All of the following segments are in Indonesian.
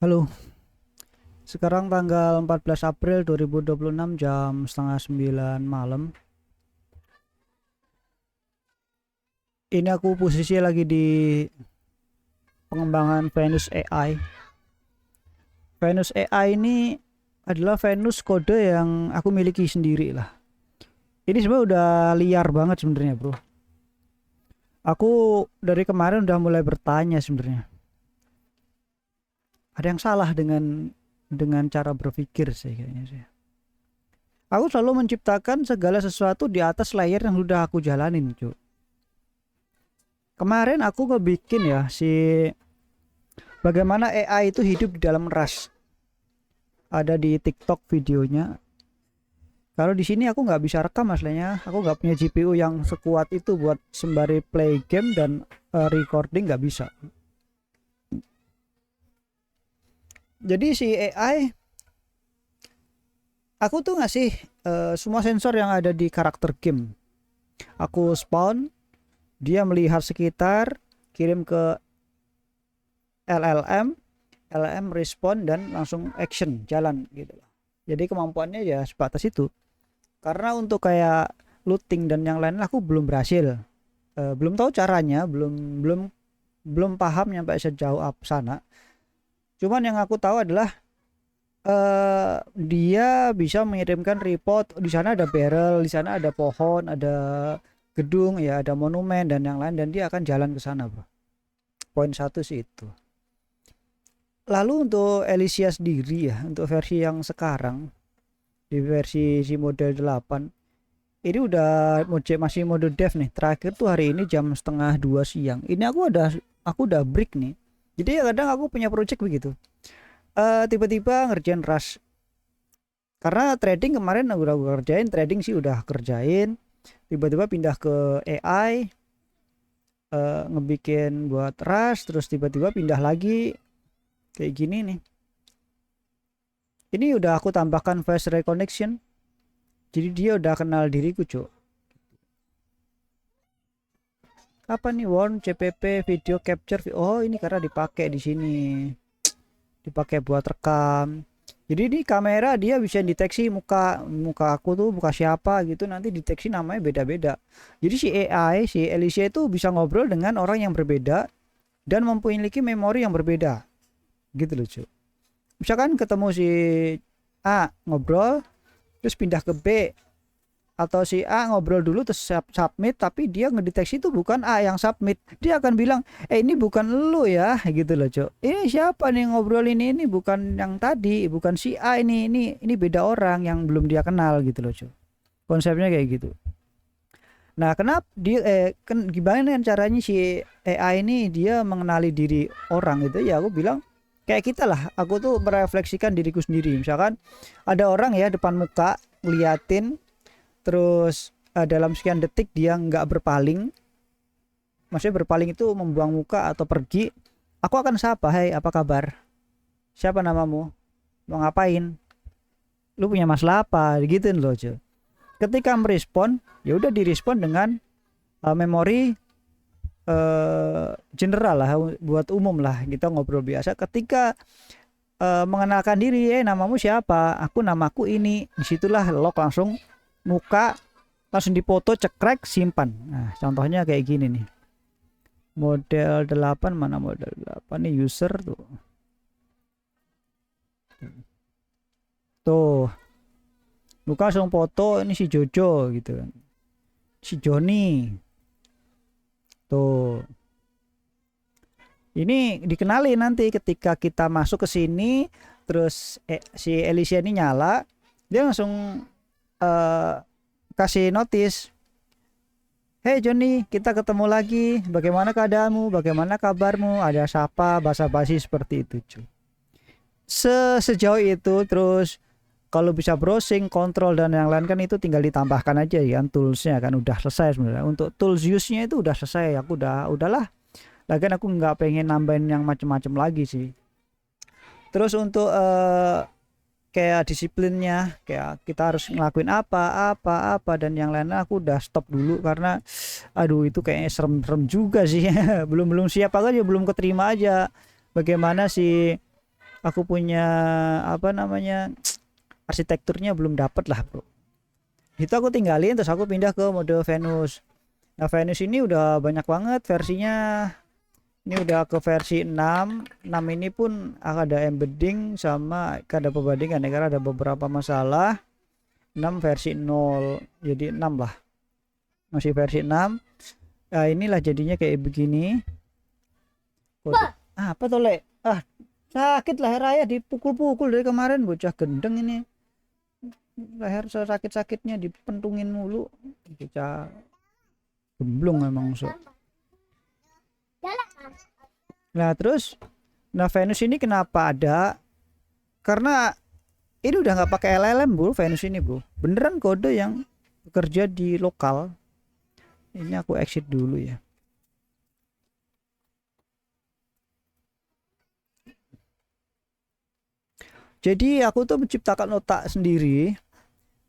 Halo, sekarang tanggal 14 April 2026 jam setengah 9 malam. Ini aku posisi lagi di pengembangan Venus AI. Venus AI ini adalah Venus kode yang aku miliki sendiri lah. Ini sebenarnya udah liar banget sebenarnya, bro. Aku dari kemarin udah mulai bertanya sebenarnya. Ada yang salah dengan cara berpikir sih kayaknya sih. Aku selalu menciptakan segala sesuatu di atas layer yang udah aku jalanin, cuy. Kemarin aku ngebikin ya bagaimana AI itu hidup di dalam ras. Ada di TikTok videonya. Kalau di sini aku nggak bisa rekam aslinya. Aku nggak punya GPU yang sekuat itu buat sembari play game dan recording nggak bisa. Jadi si AI aku tuh ngasih semua sensor yang ada di karakter game. Aku spawn, dia melihat sekitar, kirim ke LLM, LLM respon dan langsung action jalan gitu loh. Jadi kemampuannya ya sebatas itu. Karena untuk kayak looting dan yang lain aku belum berhasil. Belum tahu caranya, belum belum belum paham nyampe sejauh apa sana. Cuman yang aku tahu adalah dia bisa mengirimkan report di sana ada barrel, di sana ada pohon, ada gedung ya, ada monumen dan yang lain dan dia akan jalan ke sana, bro. Poin satu sih itu. Lalu untuk Elysia sendiri ya, untuk versi yang sekarang di versi si model 8 ini udah masih mode dev nih. Terakhir tuh hari ini jam setengah 2 siang. Ini aku udah break nih. Jadi kadang aku punya project begitu. Tiba-tiba ngerjain rush. Karena trading kemarin udah gue kerjain, trading sih udah kerjain. Tiba-tiba pindah ke AI, ngebikin buat rush, terus tiba-tiba pindah lagi kayak gini nih. Ini udah aku tambahkan face recognition. Jadi dia udah kenal diriku, cuk. Apa nih warn CPP video capture? Oh, ini karena dipakai di sini. Dipakai buat rekam. Jadi ini kamera dia bisa deteksi muka muka aku tuh muka siapa gitu, nanti deteksi namanya beda-beda. Jadi si AI si Elysia itu bisa ngobrol dengan orang yang berbeda dan memiliki memori yang berbeda gitu loh, cuy. Misalkan ketemu si A ngobrol terus pindah ke B, atau si A ngobrol dulu terus submit tapi dia ngedeteksi itu bukan A yang submit, dia akan bilang ini bukan lu ya gitu loh, cok. Ini siapa nih ngobrol ini bukan yang tadi, bukan si A, ini beda orang yang belum dia kenal gitu loh, cok. Konsepnya kayak gitu. Nah, kenapa dia gimana caranya si AI ini dia mengenali diri orang gitu ya? Aku bilang kayak kita lah, aku tuh merefleksikan diriku sendiri. Misalkan ada orang ya depan muka ngeliatin, terus dalam sekian detik dia nggak berpaling, maksudnya berpaling itu membuang muka atau pergi, aku akan sapa, hai apa kabar, siapa namamu, mau ngapain, lu punya masalah apa gitu loh, cuy. Ketika merespon ya udah direspon dengan memori general lah, buat umum lah, kita ngobrol biasa. Ketika mengenalkan diri, namamu siapa, namaku ini, disitulah lock langsung muka, langsung dipoto, cekrek, simpan. Nah, contohnya kayak gini nih. Model 8 mana model 8 nih, user tuh. Tuh. Muka langsung foto, ini si Jojo gitu kan. Si Joni. Tuh. Ini dikenali nanti ketika kita masuk ke sini, terus si Elysia ini nyala, dia langsung kasih notice, hey Joni, kita ketemu lagi, bagaimana keadaanmu, bagaimana kabarmu, ada siapa, basa-basi seperti itu, cuy. Sejauh itu. Terus kalau bisa browsing, kontrol dan yang lain kan itu tinggal ditambahkan aja ya, toolsnya kan udah selesai sebenarnya. Untuk tools use-nya itu udah selesai, aku udahlah. Lagian aku nggak pengen nambahin yang macem-macem lagi sih. Terus untuk kayak disiplinnya, kayak kita harus ngelakuin apa dan yang lain aku udah stop dulu karena aduh itu kayaknya serem-serem juga sih. belum belum siap aja, belum keterima aja bagaimana sih aku punya apa namanya arsitekturnya belum dapet lah bro. Itu aku tinggalin terus aku pindah ke mode Venus. Nah Venus ini udah banyak banget versinya. Ini udah ke versi 6. 6 ini pun ada embedding sama ada perbandingan ya, karena ada beberapa masalah. 6 versi 0 jadi 6 lah, masih versi 6. Nah inilah jadinya kayak begini. Apa tuh Le? Sakit leher ayah, dipukul-pukul dari kemarin, bocah gendeng ini. Leher sakit-sakitnya dipentungin mulu, bocah gemblung memang so. Nah terus, nah Venus ini kenapa ada? Karena ini udah nggak pakai LLM bro, Venus ini bro, beneran kode yang bekerja di lokal. Ini aku exit dulu ya. Jadi aku tuh menciptakan otak sendiri,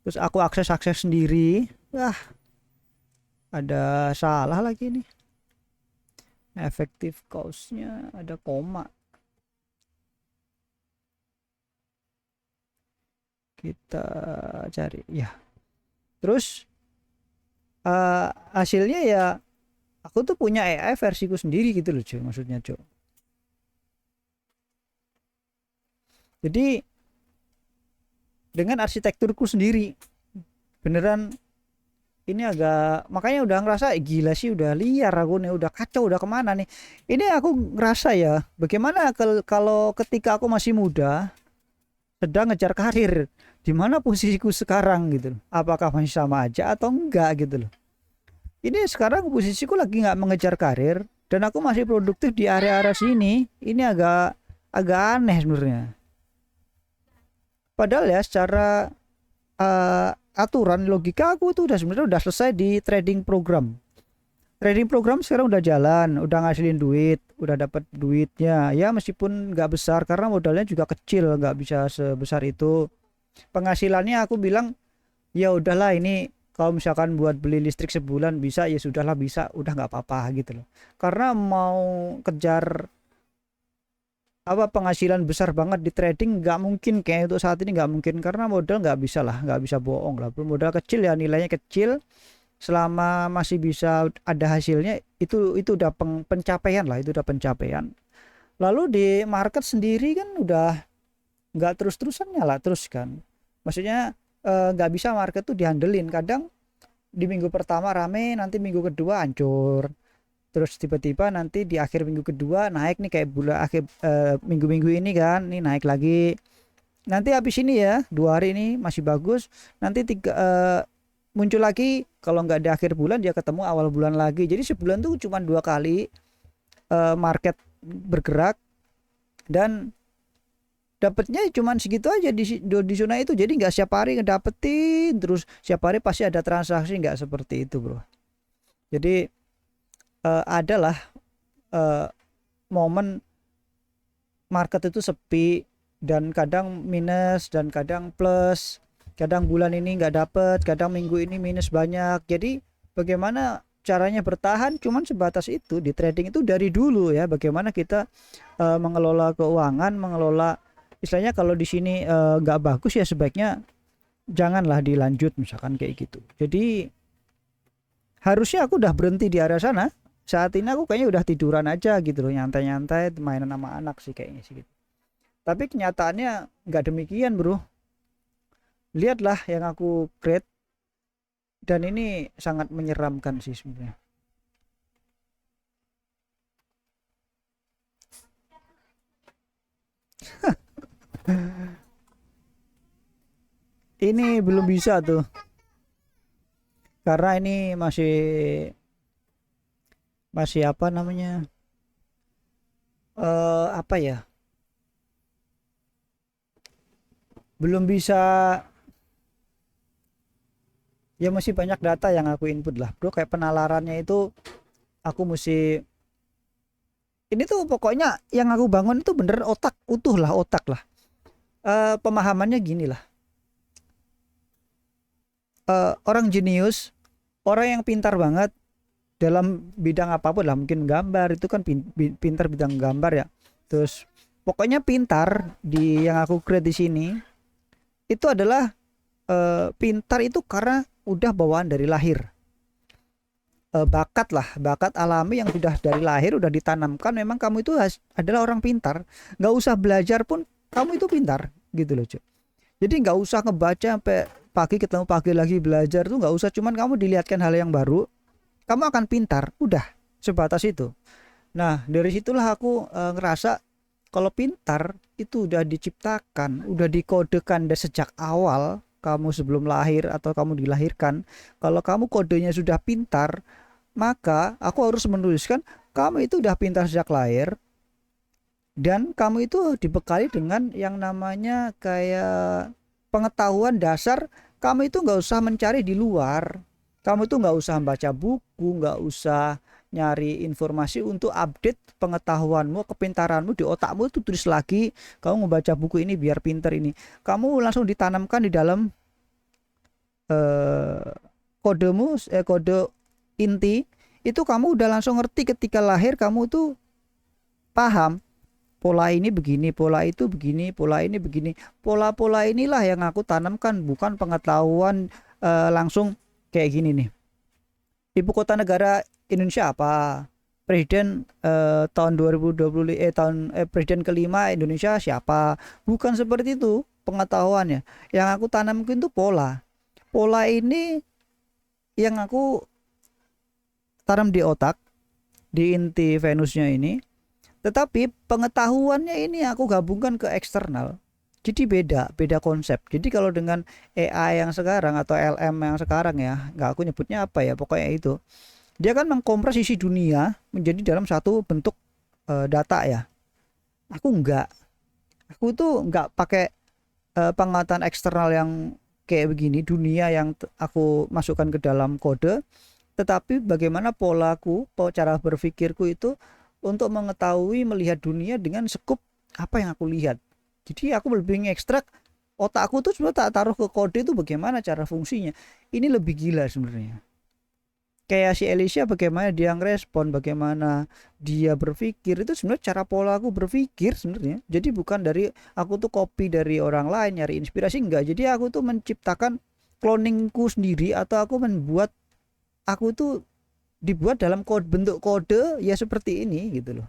terus aku akses sendiri. Wah, ada salah lagi nih. Effective cause-nya ada koma. Kita cari ya. Terus hasilnya ya aku tuh punya AI versiku sendiri gitu loh, cuy. Maksudnya, cuy. Jadi dengan arsitekturku sendiri, beneran ini agak, makanya udah ngerasa gila sih, udah liar aku nih, udah kacau, udah kemana nih. Ini aku ngerasa ya, bagaimana kalau ketika aku masih muda sedang ngejar karir, di mana posisiku sekarang gitu loh. Apakah masih sama aja atau enggak gitu loh. Ini sekarang posisiku lagi nggak mengejar karir dan aku masih produktif di area-area sini. Ini agak aneh sebenarnya. Padahal ya secara aturan logika aku tuh sebenarnya udah selesai di trading program. Trading program sekarang udah jalan, udah ngasilin duit, udah dapat duitnya. Ya meskipun nggak besar karena modalnya juga kecil, nggak bisa sebesar itu. Penghasilannya aku bilang ya udahlah, ini kalau misalkan buat beli listrik sebulan bisa, ya sudahlah bisa, udah nggak apa-apa gitu loh. Karena mau kejar apa penghasilan besar banget di trading nggak mungkin, kayak untuk saat ini nggak mungkin, karena modal nggak bisa lah, nggak bisa bohong lah, modal kecil ya nilainya kecil. Selama masih bisa ada hasilnya, itu udah pencapaian lah, itu udah pencapaian. Lalu di market sendiri kan udah nggak terus-terusan nyala terus kan, maksudnya nggak bisa market tuh dihandelin. Kadang di minggu pertama rame, nanti minggu kedua hancur, terus tiba-tiba nanti di akhir minggu kedua naik nih, kayak bulan akhir minggu-minggu ini kan, nih naik lagi. Nanti habis ini ya 2 hari ini masih bagus, nanti muncul lagi, kalau nggak di akhir bulan dia ketemu awal bulan lagi. Jadi sebulan tuh cuma 2 kali market bergerak dan dapatnya cuma segitu aja di zona itu. Jadi nggak setiap hari ngedapetin terus setiap hari pasti ada transaksi, nggak seperti itu bro. Jadi adalah momen market itu sepi dan kadang minus dan kadang plus, kadang bulan ini nggak dapet, kadang minggu ini minus banyak. Jadi bagaimana caranya bertahan cuman sebatas itu. Di trading itu dari dulu ya, bagaimana kita mengelola keuangan, mengelola istilahnya. Kalau di sini nggak bagus ya sebaiknya janganlah dilanjut misalkan kayak gitu. Jadi harusnya aku udah berhenti di area sana. Saat ini aku kayaknya udah tiduran aja gitu loh, nyantai-nyantai mainan sama anak sih kayaknya sih gitu. Tapi kenyataannya nggak demikian bro. Lihatlah yang aku create, dan ini sangat menyeramkan sih sebenarnya. Ini belum bisa tuh, karena ini masih apa namanya, apa ya, belum bisa ya, masih banyak data yang aku input lah bro. Kayak penalarannya itu aku mesti, ini tuh pokoknya yang aku bangun itu bener otak utuh lah, otak lah. Pemahamannya gini lah, orang jenius, orang yang pintar banget dalam bidang apapun lah, mungkin gambar itu kan pintar bidang gambar ya, terus Pokoknya pintar di yang aku create di sini itu adalah pintar itu karena udah bawaan dari lahir. Bakat lah, bakat alami yang sudah dari lahir udah ditanamkan. Memang kamu itu adalah orang pintar, nggak usah belajar pun kamu itu pintar gitu loh, cuy. Jadi nggak usah ngebaca sampai pagi ketemu pagi lagi belajar tuh nggak usah, cuman kamu dilihatkan hal yang baru, kamu akan pintar. Udah sebatas itu. Nah dari situlah aku ngerasa kalau pintar itu udah diciptakan, udah dikodekan dari sejak awal kamu sebelum lahir atau kamu dilahirkan. Kalau kamu kodenya sudah pintar, maka aku harus menuliskan kamu itu udah pintar sejak lahir, dan kamu itu dibekali dengan yang namanya kayak pengetahuan dasar. Kamu itu nggak usah mencari di luar, kamu itu nggak usah baca buku, nggak usah nyari informasi untuk update pengetahuanmu, kepintaranmu di otakmu itu. Tulis lagi, kamu membaca buku ini biar pinter ini, kamu langsung ditanamkan di dalam eh, kodemu, kode inti itu. Kamu udah langsung ngerti ketika lahir, kamu tuh paham pola ini begini, pola itu begini, pola ini begini. Pola-pola inilah yang aku tanamkan, bukan pengetahuan langsung kayak gini nih. Ibu kota negara Indonesia apa? Presiden tahun 2020 presiden kelima Indonesia siapa? Bukan seperti itu pengetahuannya. Yang aku tanamkan itu pola. Pola ini yang aku tanam di otak, di inti Venusnya ini. Tetapi pengetahuannya ini aku gabungkan ke eksternal. Jadi beda konsep. Jadi kalau dengan AI yang sekarang atau LM yang sekarang ya, nggak aku nyebutnya apa ya, pokoknya itu. Dia kan mengkompres isi dunia menjadi dalam satu bentuk data ya. Aku nggak. Aku tuh nggak pakai pengetahuan eksternal yang kayak begini, dunia yang aku masukkan ke dalam kode, tetapi bagaimana polaku, cara berpikirku itu untuk mengetahui melihat dunia dengan sekup apa yang aku lihat. Jadi aku lebih ngekstrak otakku tuh sebenarnya tak taruh ke kode itu bagaimana cara fungsinya. Ini lebih gila sebenarnya. Kayak si Alicia bagaimana dia ngerespon, bagaimana dia berpikir, itu sebenarnya cara pola aku berpikir sebenarnya. Jadi bukan dari aku tuh copy dari orang lain nyari inspirasi, enggak. Jadi aku tuh menciptakan cloningku sendiri, atau aku membuat, aku tuh dibuat dalam kode, bentuk kode ya seperti ini gitu loh.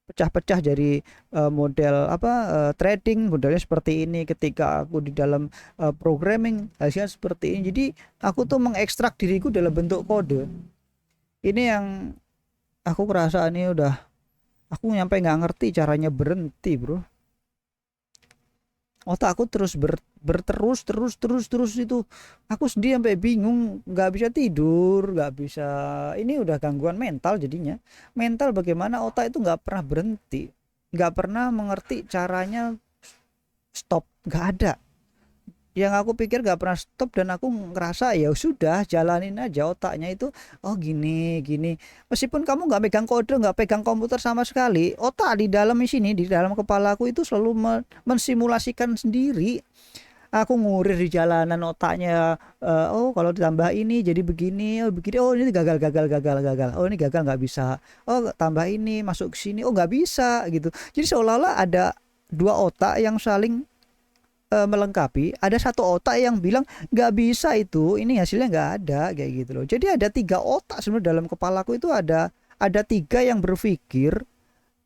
Pecah-pecah dari model apa trading modelnya seperti ini, ketika aku di dalam programming hasilnya seperti ini. Jadi aku tuh mengekstrak diriku dalam bentuk kode. Ini yang aku kerasa ini udah, aku nyampe nggak ngerti caranya berhenti bro. Otak aku terus terus itu. Aku sendiri sampai bingung, nggak bisa tidur, nggak bisa. Ini udah gangguan mental jadinya. Mental bagaimana otak itu nggak pernah berhenti, nggak pernah mengerti caranya stop, nggak ada. Yang aku pikir nggak pernah stop, dan aku ngerasa ya sudah jalanin aja otaknya itu. Oh gini gini, meskipun kamu nggak pegang kode, nggak pegang komputer sama sekali, otak di dalam sini, di dalam kepalaku itu selalu mensimulasikan sendiri. Aku ngurir di jalanan otaknya, oh kalau ditambah ini jadi begini, oh begini, oh ini gagal, oh ini gagal nggak bisa, oh tambah ini masuk ke sini, oh nggak bisa gitu. Jadi seolah-olah ada dua otak yang saling melengkapi. Ada satu otak yang bilang nggak bisa itu, ini hasilnya nggak ada, kayak gitu loh. Jadi ada tiga otak sebenarnya dalam kepalaku itu, ada tiga yang berpikir,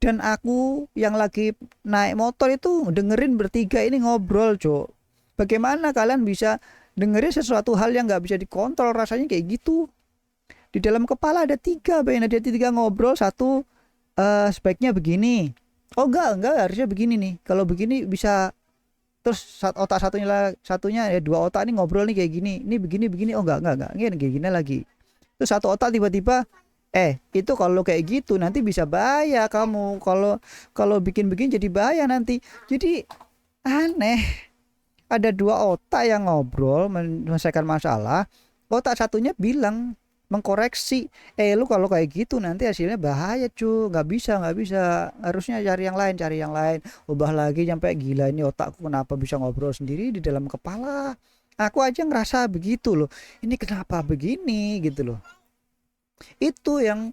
dan aku yang lagi naik motor itu dengerin bertiga ini ngobrol, cok. Bagaimana kalian bisa dengerin sesuatu hal yang nggak bisa dikontrol? Rasanya kayak gitu. Di dalam kepala ada tiga, bayangin ada tiga ngobrol. Satu sebaiknya begini. Oh enggak harusnya begini nih. Kalau begini bisa. Terus otak satunya ya, dua otak ini ngobrol nih kayak gini. Ini begini. Oh enggak. Ini kayak gini lagi. Terus satu otak tiba-tiba itu kalau kayak gitu nanti bisa bahaya kamu. Kalau bikin begini jadi bahaya nanti. Jadi aneh. Ada dua otak yang ngobrol menyelesaikan masalah. Otak satunya bilang, mengkoreksi, lu kalau kayak gitu nanti hasilnya bahaya cu, nggak bisa, harusnya cari yang lain, ubah lagi. Sampai gila, ini otakku kenapa bisa ngobrol sendiri di dalam kepala. Aku aja ngerasa begitu loh, ini kenapa begini gitu loh. Itu yang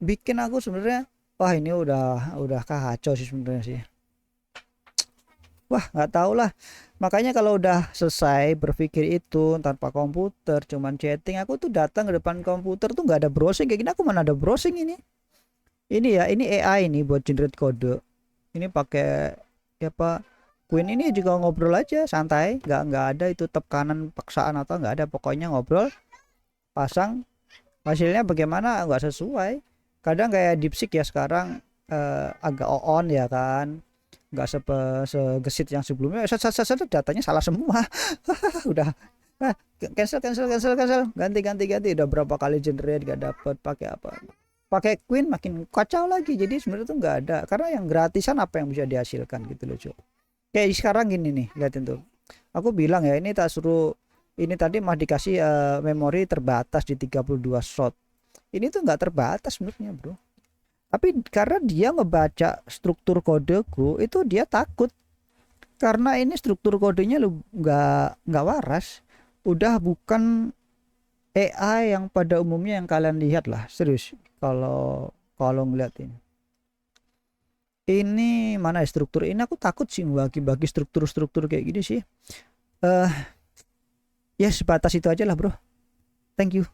bikin aku sebenarnya Wah ini udah kacau sih sebenarnya sih. Wah nggak tahu lah. Makanya kalau udah selesai berpikir itu tanpa komputer, cuman chatting, aku tuh datang ke depan komputer tuh nggak ada browsing kayak gini. Aku mana ada browsing ini? Ini ya, ini AI ini buat generate kode. Ini pakai ya apa? Queen ini juga ngobrol aja santai, nggak ada itu tekanan paksaan atau nggak ada. Pokoknya ngobrol, pasang, hasilnya bagaimana nggak sesuai. Kadang kayak DeepSeek ya sekarang agak on ya kan, nggak segesit yang sebelumnya. Datanya salah semua. Udah cancel ganti udah berapa kali generate gak dapet. Pakai apa, pakai Queen makin kacau lagi. Jadi sebenarnya tuh nggak ada, karena yang gratisan apa yang bisa dihasilkan gitu loh cuy. Kayak sekarang gini nih, liatin tuh, aku bilang ya ini tak suruh, ini tadi mah dikasih memori terbatas di 32 slot. Ini tuh nggak terbatas menurutnya bro, tapi karena dia ngebaca struktur kodeku itu dia takut, karena ini struktur kodenya lu nggak waras. Udah bukan AI yang pada umumnya yang kalian lihat lah, serius. Kalau ngeliat ini mana ya struktur ini, aku takut sih bagi-bagi struktur-struktur kayak gini sih. Ya sebatas itu aja lah bro, thank you.